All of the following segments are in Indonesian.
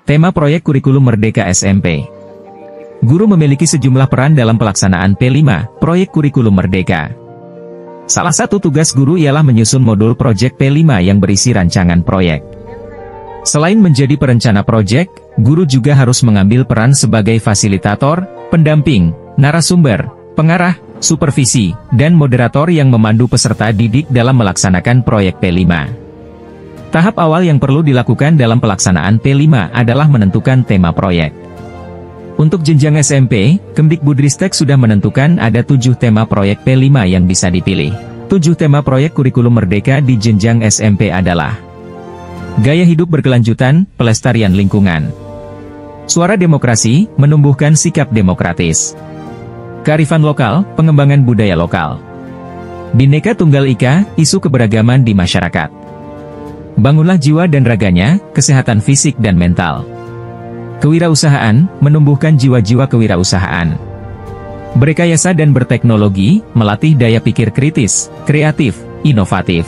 Tema proyek kurikulum Merdeka SMP. Guru memiliki sejumlah peran dalam pelaksanaan P5, proyek kurikulum Merdeka. Salah satu tugas guru ialah menyusun modul proyek P5 yang berisi rancangan proyek. Selain menjadi perencana proyek, guru juga harus mengambil peran sebagai fasilitator, pendamping, narasumber, pengarah, supervisi, dan moderator yang memandu peserta didik dalam melaksanakan proyek P5. Tahap awal yang perlu dilakukan dalam pelaksanaan P5 adalah menentukan tema proyek. Untuk jenjang SMP, Kemdikbudristek sudah menentukan ada 7 tema proyek P5 yang bisa dipilih. 7 tema proyek kurikulum Merdeka di jenjang SMP adalah Gaya hidup berkelanjutan, pelestarian lingkungan. Suara demokrasi, menumbuhkan sikap demokratis. Kearifan lokal, pengembangan budaya lokal. Bhinneka Tunggal Ika, isu keberagaman di masyarakat. Bangunlah jiwa dan raganya, kesehatan fisik dan mental. Kewirausahaan, menumbuhkan jiwa-jiwa kewirausahaan. Berrekayasa dan berteknologi, melatih daya pikir kritis, kreatif, inovatif.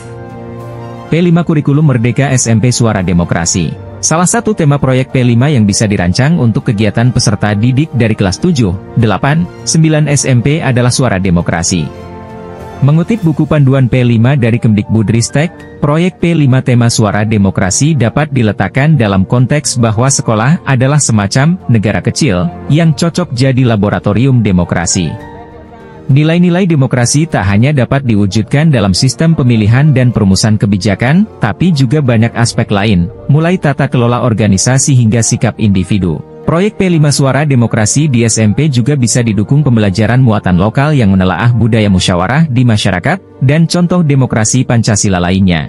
P5 Kurikulum Merdeka SMP Suara Demokrasi. Salah satu tema proyek P5 yang bisa dirancang untuk kegiatan peserta didik dari kelas 7, 8, 9 SMP adalah Suara Demokrasi. Mengutip buku panduan P5 dari Kemdikbudristek, proyek P5 tema Suara Demokrasi dapat diletakkan dalam konteks bahwa sekolah adalah semacam negara kecil yang cocok jadi laboratorium demokrasi. Nilai-nilai demokrasi tak hanya dapat diwujudkan dalam sistem pemilihan dan perumusan kebijakan, tapi juga banyak aspek lain, mulai tata kelola organisasi hingga sikap individu. Proyek P5 Suara Demokrasi di SMP juga bisa didukung pembelajaran muatan lokal yang menelaah budaya musyawarah di masyarakat, dan contoh demokrasi Pancasila lainnya.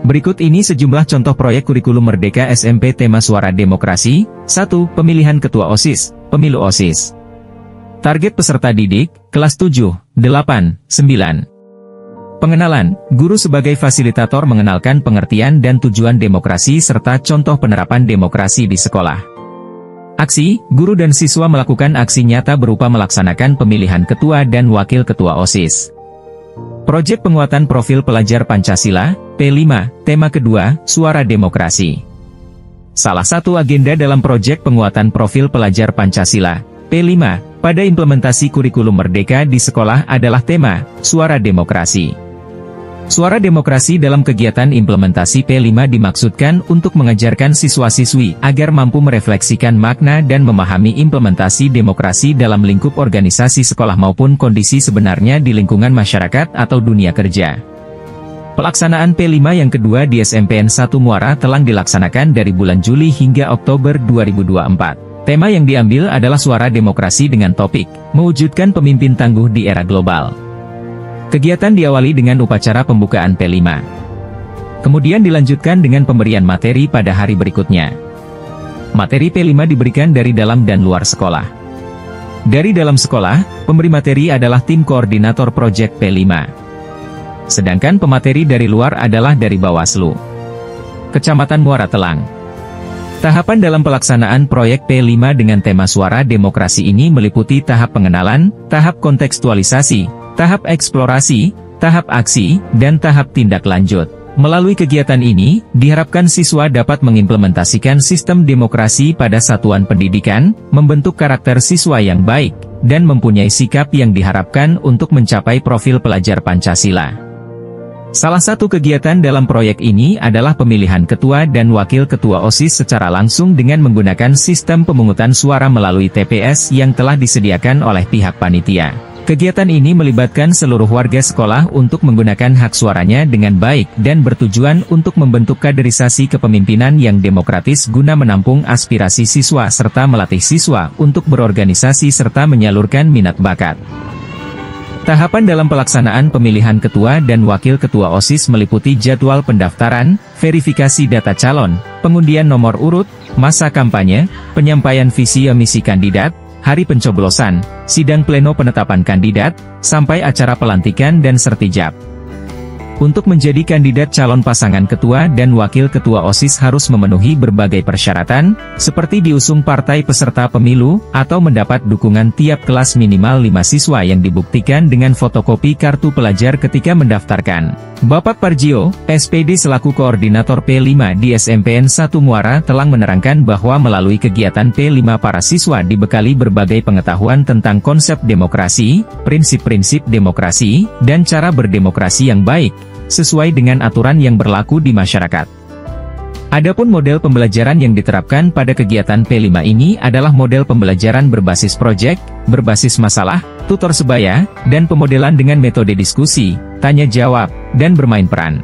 Berikut ini sejumlah contoh proyek kurikulum Merdeka SMP tema Suara Demokrasi. 1. Pemilihan Ketua OSIS, Pemilu OSIS. Target peserta didik, kelas 7, 8, 9. Pengenalan, guru sebagai fasilitator mengenalkan pengertian dan tujuan demokrasi serta contoh penerapan demokrasi di sekolah. Aksi, guru dan siswa melakukan aksi nyata berupa melaksanakan pemilihan ketua dan wakil ketua OSIS. Proyek penguatan profil pelajar Pancasila, P5, tema kedua, Suara Demokrasi. Salah satu agenda dalam proyek penguatan profil pelajar Pancasila, P5, pada implementasi kurikulum Merdeka di sekolah adalah tema, Suara Demokrasi. Suara demokrasi dalam kegiatan implementasi P5 dimaksudkan untuk mengajarkan siswa-siswi agar mampu merefleksikan makna dan memahami implementasi demokrasi dalam lingkup organisasi sekolah maupun kondisi sebenarnya di lingkungan masyarakat atau dunia kerja. Pelaksanaan P5 yang kedua di SMPN 1 Muara telah dilaksanakan dari bulan Juli hingga Oktober 2024. Tema yang diambil adalah suara demokrasi dengan topik, mewujudkan pemimpin tangguh di era global. Kegiatan diawali dengan upacara pembukaan P5. Kemudian dilanjutkan dengan pemberian materi pada hari berikutnya. Materi P5 diberikan dari dalam dan luar sekolah. Dari dalam sekolah, pemberi materi adalah tim koordinator proyek P5. Sedangkan pemateri dari luar adalah dari Bawaslu Kecamatan Muara Telang. Tahapan dalam pelaksanaan proyek P5 dengan tema Suara Demokrasi ini meliputi tahap pengenalan, tahap kontekstualisasi, tahap eksplorasi, tahap aksi, dan tahap tindak lanjut. Melalui kegiatan ini, diharapkan siswa dapat mengimplementasikan sistem demokrasi pada satuan pendidikan, membentuk karakter siswa yang baik, dan mempunyai sikap yang diharapkan untuk mencapai profil pelajar Pancasila. Salah satu kegiatan dalam proyek ini adalah pemilihan ketua dan wakil ketua OSIS secara langsung dengan menggunakan sistem pemungutan suara melalui TPS yang telah disediakan oleh pihak panitia. Kegiatan ini melibatkan seluruh warga sekolah untuk menggunakan hak suaranya dengan baik dan bertujuan untuk membentuk kaderisasi kepemimpinan yang demokratis guna menampung aspirasi siswa serta melatih siswa untuk berorganisasi serta menyalurkan minat bakat. Tahapan dalam pelaksanaan pemilihan ketua dan wakil ketua OSIS meliputi jadwal pendaftaran, verifikasi data calon, pengundian nomor urut, masa kampanye, penyampaian visi misi kandidat, hari pencoblosan, sidang pleno penetapan kandidat, sampai acara pelantikan dan sertijab. Untuk menjadi kandidat calon pasangan ketua dan wakil ketua OSIS harus memenuhi berbagai persyaratan, seperti diusung partai peserta pemilu, atau mendapat dukungan tiap kelas minimal 5 siswa yang dibuktikan dengan fotokopi kartu pelajar ketika mendaftarkan. Bapak Parjio, SPD selaku koordinator P5 di SMPN 1 Muara telah menerangkan bahwa melalui kegiatan P5 para siswa dibekali berbagai pengetahuan tentang konsep demokrasi, prinsip-prinsip demokrasi, dan cara berdemokrasi yang baik, sesuai dengan aturan yang berlaku di masyarakat. Adapun model pembelajaran yang diterapkan pada kegiatan P5 ini adalah model pembelajaran berbasis proyek, berbasis masalah, tutor sebaya, dan pemodelan dengan metode diskusi, tanya jawab, dan bermain peran.